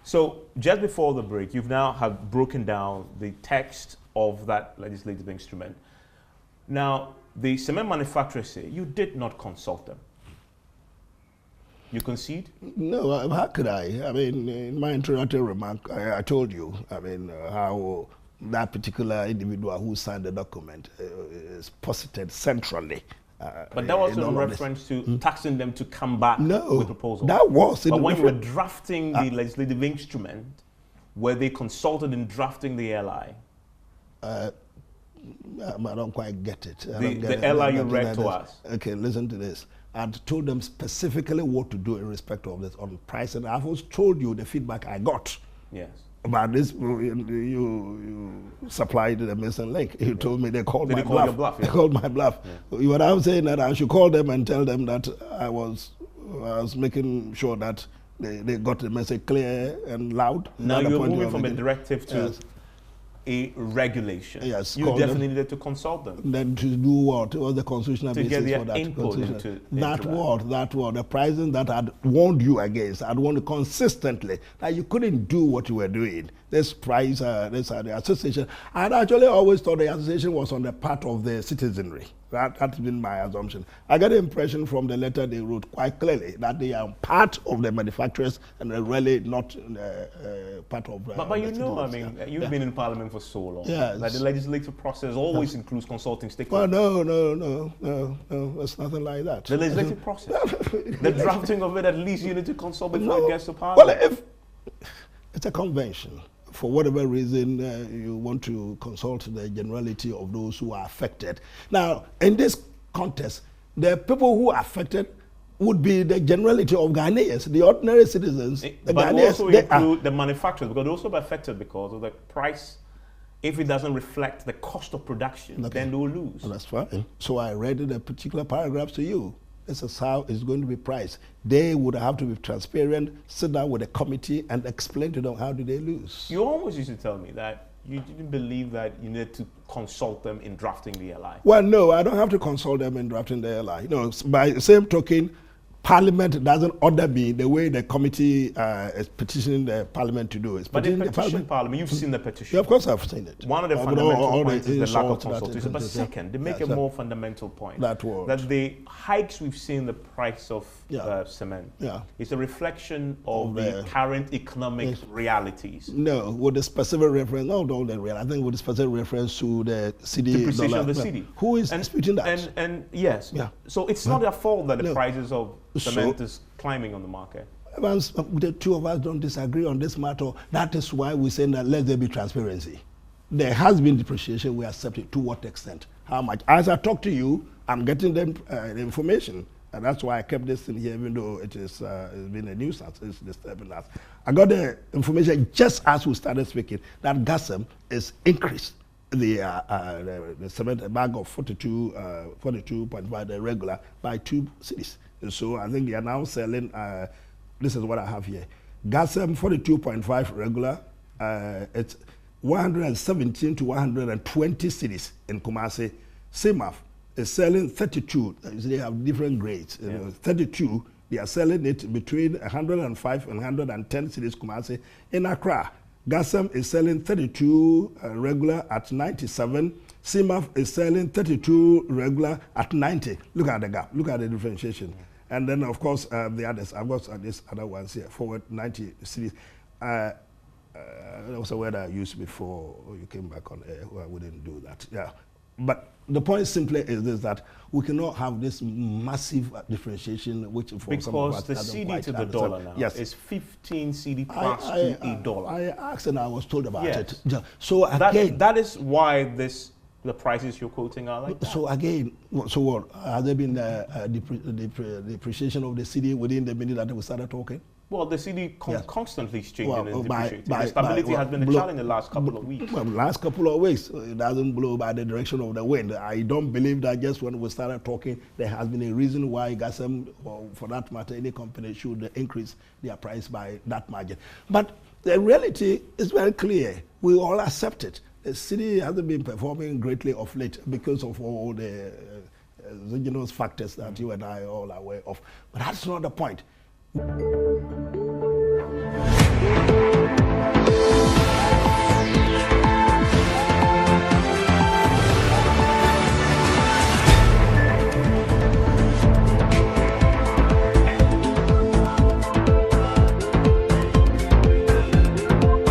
So just before the break, you've now have broken down the text of that legislative instrument. Now, the cement manufacturers say you did not consult them. You concede? No, how could I? I mean, in my introductory remark, I told you, I mean, how that particular individual who signed the document is posited centrally. But that was in reference to taxing them to come back with proposals. That was. But when you were drafting the legislative instrument, were they consulted in drafting the LI? I don't quite get it. The LI you read to us. Okay, listen to this. I told them specifically what to do in respect of this on price, and I've also told you the feedback I got. Yes. About this, you supplied the missing link. You told me they called my bluff. Your bluff, yeah. They called my bluff. Yeah. What I'm saying that I should call them and tell them that I was making sure that they got the message clear and loud. Now you're moving from a directive to a regulation. Yes, you definitely needed to consult them. Then to do what? What was the constitutional basis for that? To get their input into that. The pricing that I'd warned you against. I'd warned you consistently that you couldn't do what you were doing. This price, the association. I'd actually always thought the association was on the part of the citizenry. That's been my assumption. I got the impression from the letter they wrote quite clearly that they are part of the manufacturers and they're really not part of. But you know, I mean, you've been in Parliament for so long. Yes. That the legislative process always includes consulting stakeholders. Well, no, it's nothing like that. The legislative process, the drafting of it, at least you need to consult before it gets to Parliament. Well, if it's a convention. For whatever reason, you want to consult the generality of those who are affected. Now, in this context, the people who are affected would be the generality of Ghanaians, the ordinary citizens. But Ghanaians, also include the manufacturers, because they also be affected because of the price. If it doesn't reflect the cost of production, then they will lose. Well, that's fine. So I read the particular paragraphs to you. This is how it's going to be priced. They would have to be transparent, sit down with a committee and explain to them how do they lose. You always used to tell me that you didn't believe that you needed to consult them in drafting the LI. Well, no, I don't have to consult them in drafting the LI. No, by the same token, Parliament doesn't order me the way the committee is petitioning the Parliament to do it. But in petition Parliament, you've seen the petition. Yeah, of course I've seen it. One of the fundamental points is the lack of consultation. But second, they make a more fundamental point. That the hikes we've seen in the price of cement is a reflection of the current economic realities. No, with the specific reference, I think with the specific reference to the CD. Depreciation of the CD. Who is disputing that? And yes. Yeah. So it's not their fault that the prices of cement is climbing on the market. Once the two of us don't disagree on this matter, that is why we say that let there be transparency. There has been depreciation, we accept it. To what extent? How much? As I talk to you, I'm getting them the information. And that's why I kept this in here, even though it's been a nuisance, it's disturbing us. I got the information just as we started speaking that GASM is increased. The cement bag of 42.5, the regular, by 2 cities. So I think they are now selling, this is what I have here. GASM 42.5 regular, it's 117 to 120 cities in Kumasi. CMAF is selling 32. They have different grades. 32, they are selling it between 105 and 110 cities Kumasi. In Accra, GASM is selling 32 regular at 97. CMAF is selling 32 regular at 90. Look at the gap. Look at the differentiation. And then, of course, the others. I've got these other ones here. Forward 90 cities. That was a word I used before you came back on air. I wouldn't do that. Yeah. But the point simply is this, that we cannot have this massive differentiation, which for because some of us the CD to the dollar now is 15 CD plus to $1. I asked and I was told about it. So again, that is why the prices you're quoting are like that. So again, so what? Has there been depreciation of the CD within the minute that we started talking? Well, the CD constantly is changing and depreciating. The stability has been a challenge the last couple of weeks. Well, last couple of weeks, it doesn't blow by the direction of the wind. I don't believe that just when we started talking, there has been a reason why GASM, or for that matter, any company should increase their price by that margin. But the reality is very clear. We all accept it. The city hasn't been performing greatly of late because of all the exogenous factors that you and I are all aware of. But that's not the point.